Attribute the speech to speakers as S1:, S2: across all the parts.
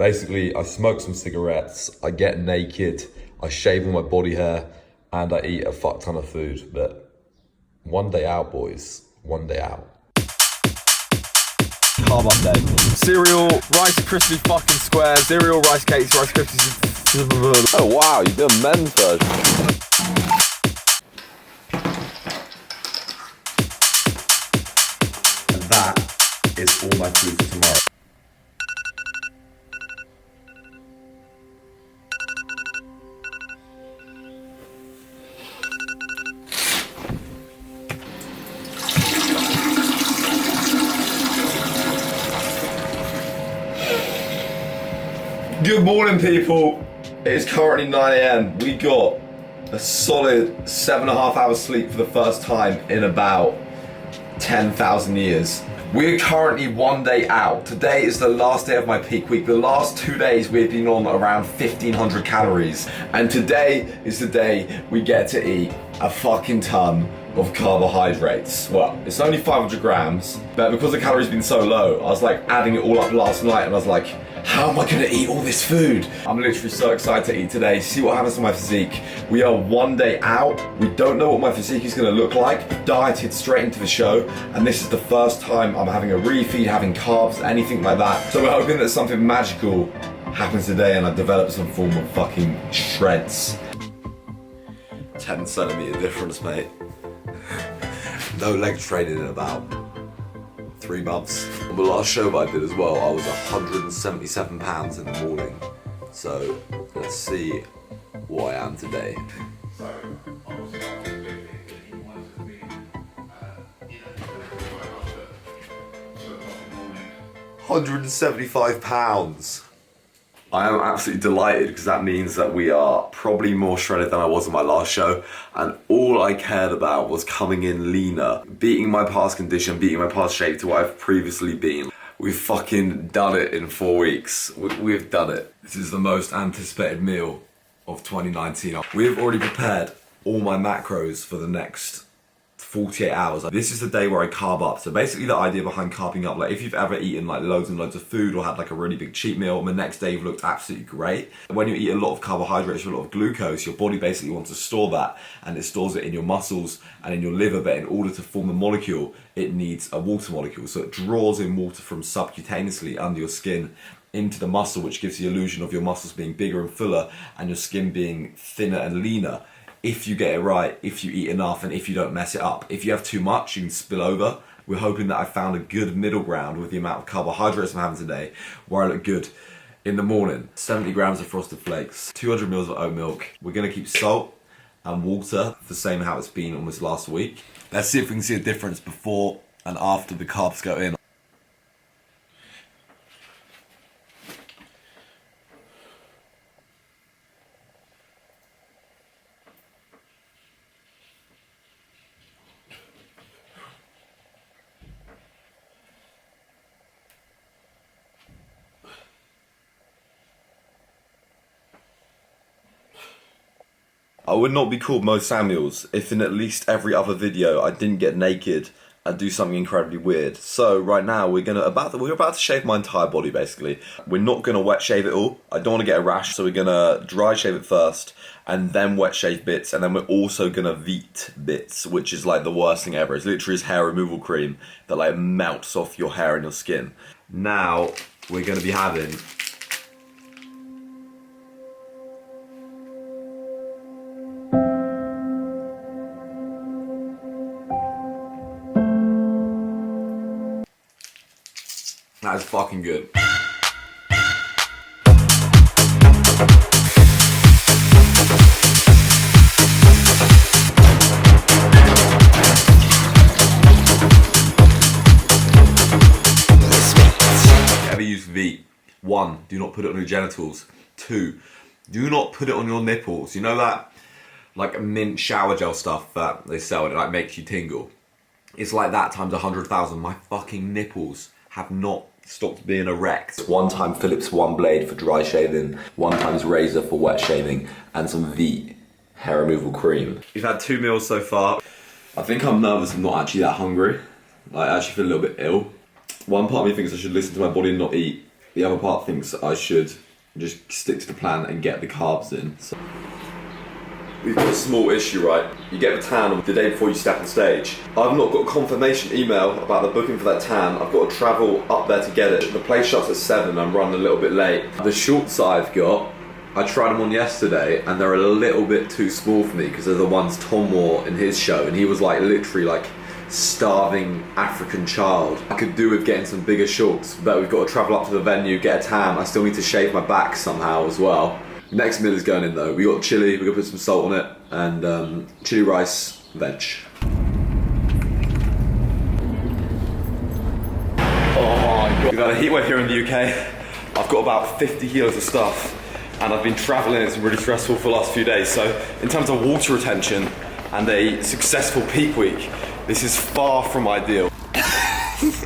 S1: Basically, I smoke some cigarettes, I get naked, I shave all my body hair, and I eat a fuck ton of food. But one day out, boys, one day out.
S2: Carb update. Cereal, Rice Krispie fucking squares, cereal, rice cakes, Rice Krispies.
S1: Oh wow, you did a men's version. And that is all my food for tomorrow.
S2: Good morning, people. It is currently 9 AM. We got a solid 7.5 hours sleep for the first time in about 10,000 years. We're currently one day out. Today is the last day of my peak week. The last 2 days we've been on around 1,500 calories. And today is the day we get to eat a fucking ton of carbohydrates. Well, it's only 500 grams, but because the calories been so low, I was like adding it all up last night and I was like, how am I gonna eat all this food? I'm literally so excited to eat today, see what happens to my physique. We are one day out. We don't know what my physique is gonna look like. Dieted straight into the show, and this is the first time I'm having a refeed, having carbs, anything like that. So we're hoping that something magical happens today and I develop some form of fucking shreds. 10 centimeter difference, mate. No leg training in about 3 months. On the last show that I did as well, I was 177 pounds in the morning. So let's see what I am today.
S3: So obviously I was thinking that you wanted to be, to the morning.
S2: 175 pounds. I am absolutely delighted because that means that we are probably more shredded than I was in my last show, and all I cared about was coming in leaner, beating my past condition, beating my past shape to what I've previously been. We've fucking done it in 4 weeks. We've done it. This is the most anticipated meal of 2019. We've already prepared all my macros for the next 48 hours. This is the day where I carb up. So basically the idea behind carbing up, like if you've ever eaten like loads and loads of food or had like a really big cheat meal and the next day you've looked absolutely great. When you eat a lot of carbohydrates or a lot of glucose, your body basically wants to store that, and it stores it in your muscles and in your liver, but in order to form a molecule, it needs a water molecule. So it draws in water from subcutaneously under your skin into the muscle, which gives the illusion of your muscles being bigger and fuller and your skin being thinner and leaner. If you get it right, if you eat enough, and if you don't mess it up. If you have too much, you can spill over. We're hoping that I found a good middle ground with the amount of carbohydrates I'm having today, where I look good in the morning. 70 grams of Frosted Flakes, 200 mils of oat milk. We're gonna keep salt and water the same how it's been almost last week. Let's see if we can see a difference before and after the carbs go in. I would not be called Mo Samuels if in at least every other video I didn't get naked and do something incredibly weird. So right now we're about to shave my entire body basically. We're not gonna wet shave it all. I don't want to get a rash, so we're gonna dry shave it first and then wet shave bits, and then we're also gonna veet bits, which is like the worst thing ever. It's literally just hair removal cream that like melts off your hair and your skin. Now we're gonna be having That's fucking good. Ever use Veet? 1, do not put it on your genitals. 2, do not put it on your nipples. You know that like mint shower gel stuff that they sell and it like makes you tingle? It's like that times 100,000. My fucking nipples have not stopped being erect. 1 time Philips One Blade for dry shaving, 1 times razor for wet shaving, and some Veet hair removal cream. We've had 2 meals so far. I think I'm nervous I'm not actually that hungry. Like, I actually feel a little bit ill. One part of me thinks I should listen to my body and not eat. The other part thinks I should just stick to the plan and get the carbs in. So. We've got a small issue, right? You get the tan the day before you step on stage. I've not got a confirmation email about the booking for that tan. I've got to travel up there to get it. The place shuts at 7, I'm running a little bit late. The shorts I've got, I tried them on yesterday and they're a little bit too small for me because they're the ones Tom wore in his show, and he was like literally like starving African child. I could do with getting some bigger shorts, but we've got to travel up to the venue, get a tan. I still need to shave my back somehow as well. Next meal is going in though. We got chili, we're gonna put some salt on it, and chili rice, veg. Oh my god. We've had a heatwave here in the UK. I've got about 50 kilos of stuff, and I've been traveling. It's been really stressful for the last few days. So in terms of water retention and a successful peak week, this is far from ideal.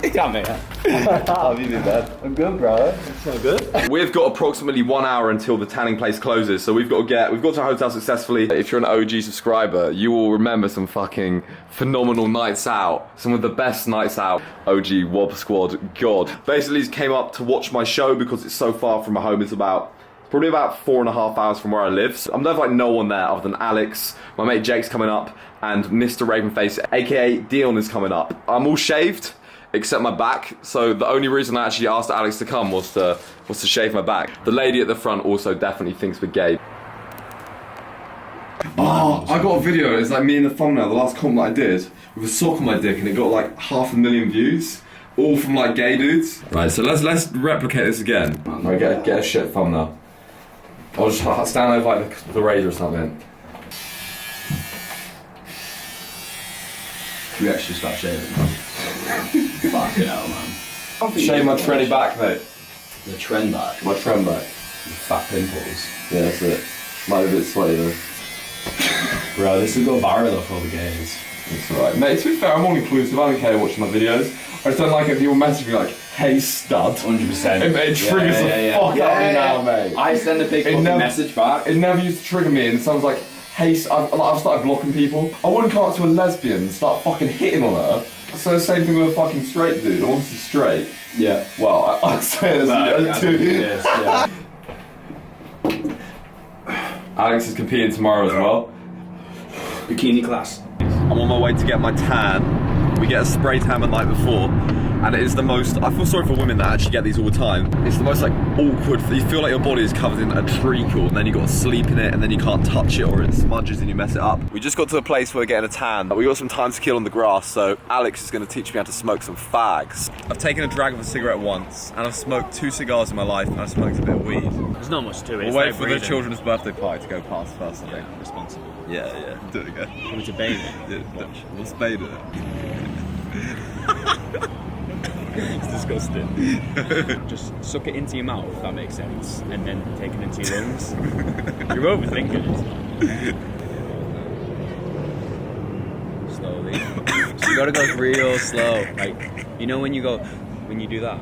S4: Yeah, man. How have you been, man? I'm good, bro. It's so good.
S2: We've got approximately 1 hour until the tanning place closes, so we've got to our hotel successfully. If you're an OG subscriber, you will remember some fucking phenomenal nights out. Some of the best nights out. OG Wob Squad, God. Basically, he came up to watch my show because it's so far from my home. It's probably about 4.5 hours from where I live. So I'm there with like no one there other than Alex, my mate Jake's coming up, and Mr. Ravenface, aka Dion, is coming up. I'm all shaved, except my back, so the only reason I actually asked Alex to come was to shave my back. The lady at the front also definitely thinks we're gay. Oh, I got a video, it's like me in the thumbnail, the last comment I did, with a sock on my dick, and it got like 500,000 views, all from like gay dudes. Right, so let's replicate this again. Right, get a shit thumbnail. I'll just stand over like the razor or something.
S4: Should we actually start shaving? Fuck it out, man.
S2: Shave my trendy back, mate.
S4: The trend back.
S2: My trend back.
S4: Fat pimples.
S2: Yeah, that's it. Might be a bit sweaty though.
S4: Bro, this will go viral though for all the gays.
S2: That's alright. Mate, to be fair, I'm all inclusive. I don't care watching my videos. I just don't like it if people message me like, hey stud.
S4: 100%.
S2: It triggers the fuck out of me now, mate.
S4: I send a big fucking message back.
S2: It never used to trigger me, and someone's like, hey, I've started blocking people. I wouldn't come up to a lesbian and start fucking hitting on her. So the same thing with a fucking straight dude. I'm obviously straight.
S4: Yeah.
S2: Well, I'd say it as two.
S4: Yes, yeah.
S2: Alex is competing tomorrow as well.
S4: Bikini class.
S2: I'm on my way to get my tan. We get a spray tan the night before, and it is the most, I feel sorry for women that actually get these all the time. It's the most like awkward, you feel like your body is covered in a treacle, and then you got to sleep in it, and then you can't touch it or it smudges and you mess it up. We just got to a place where we're getting a tan. We got some time to kill on the grass, so Alex is going to teach me how to smoke some fags. I've taken a drag of a cigarette once, and I've smoked 2 cigars in my life, and I've smoked a bit of weed.
S5: There's not much to it.
S2: We'll wait for the children's birthday party to go past first, I think.
S5: Responsible.
S2: Yeah, do it again.
S5: Coming to bathe it.
S2: Yeah, we'll spade it.
S5: It's disgusting. Just suck it into your mouth, if that makes sense, and then take it into your lungs. You're overthinking it. Slowly. So you gotta go real slow. Like, you know when you do that,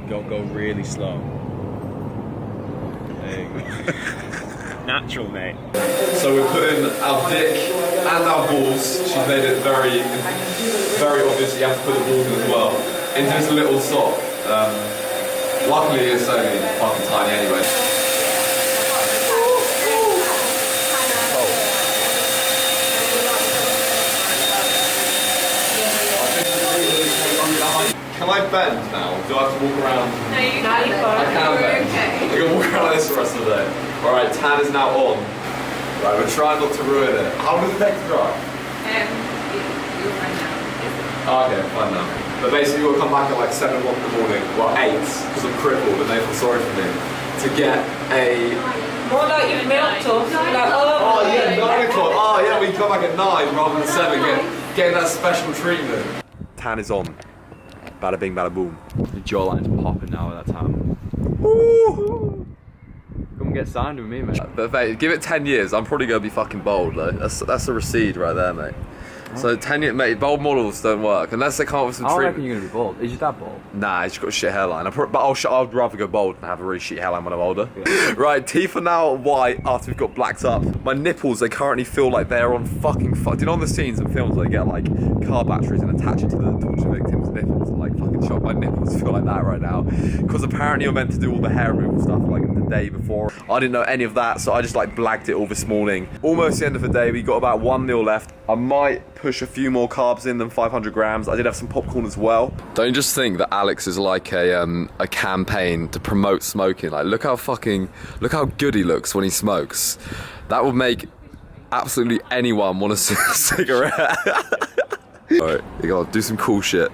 S5: go really slow. There you go. Natural, mate.
S2: So we're putting our dick and our balls, she's made it very, very obvious you have to put the balls in as well, into this little sock. Luckily it's only fucking tiny anyway. Can I bend now? Do I have to walk around?
S6: No, you can't.
S2: I can bend.
S6: Okay.
S2: I'm gonna walk around like this the rest of the day. Alright, tan is now on. Right, we're trying not to ruin it. How long does it take to dry?
S6: You'll find out.
S2: Oh, okay, fine now. But basically we'll come back at like 7 o'clock in the morning, well 8, because I'm crippled and they feel sorry for me, to get a...
S6: More like you've milked us. Like,
S2: Oh yeah, 9 o'clock. Oh yeah, we can come back at 9 rather than 7, getting that special treatment. Tan is on. Bada bing, bada boom.
S4: Your jawline's popping now at that time. Woo! Come get signed with me, mate.
S2: But mate, give it 10 years, I'm probably going to be fucking bold though. That's a recede right there, mate. So 10-year, mate, bald models don't work unless they come up with some
S4: I don't
S2: treatment.
S4: reckon you're gonna be bald. Is your dad bald?
S2: Nah, he's got a shit hairline. But I'd rather go bald than have a really shit hairline when I'm older. Yeah. Right, teeth are now white after we've got blacked up. My nipples, they currently feel like they're on fucking Do you know on the scenes in films where they get like car batteries and attach it to the torture victim's nipples and like fucking shock? My nipples feel like that right now. Because apparently you're meant to do all the hair removal stuff like the day before. I didn't know any of that, so I just like blagged it all this morning. Almost the end of the day, we got about 1 meal left. I might push a few more carbs in than 500 grams. I did have some popcorn as well. Don't you just think that Alex is like a campaign to promote smoking? Like, look how good he looks when he smokes. That would make absolutely anyone want a cigarette. All right, you gotta do some cool shit.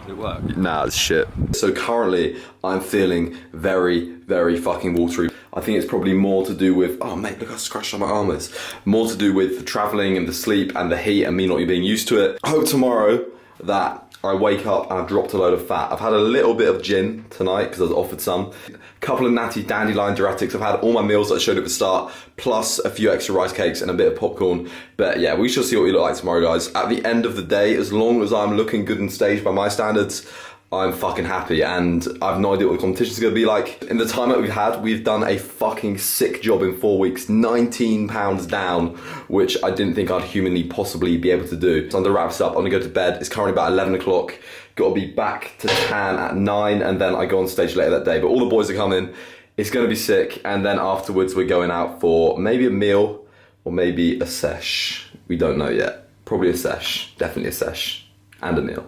S5: Did it work?
S2: Nah, it's shit. So currently, I'm feeling very, very fucking watery. I think it's probably more to do with, oh mate, look how scratched on my arm is. More to do with the traveling and the sleep and the heat and me not being used to it. I hope tomorrow that I wake up and I've dropped a load of fat. I've had a little bit of gin tonight because I was offered some. A couple of natty dandelion diuretics. I've had all my meals that I showed at the start, plus a few extra rice cakes and a bit of popcorn. But yeah, we shall see what we look like tomorrow, guys. At the end of the day, as long as I'm looking good on stage by my standards, I'm fucking happy, and I've no idea what the competition's gonna be like. In the time that we've had, we've done a fucking sick job in 4 weeks, 19 pounds down, which I didn't think I'd humanly possibly be able to do. So I'm gonna wrap this up, I'm gonna go to bed. It's currently about 11 o'clock. Gotta be back to tan at 9, and then I go on stage later that day. But all the boys are coming, it's gonna be sick, and then afterwards we're going out for maybe a meal, or maybe a sesh. We don't know yet. Probably a sesh, definitely a sesh, and a meal.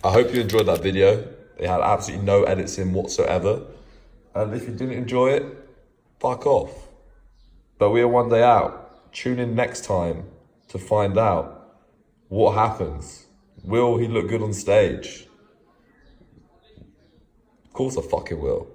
S1: I hope you enjoyed that video. It had absolutely no edits in whatsoever. And if you didn't enjoy it, fuck off. But we are one day out. Tune in next time to find out what happens. Will he look good on stage? Of course I fucking will.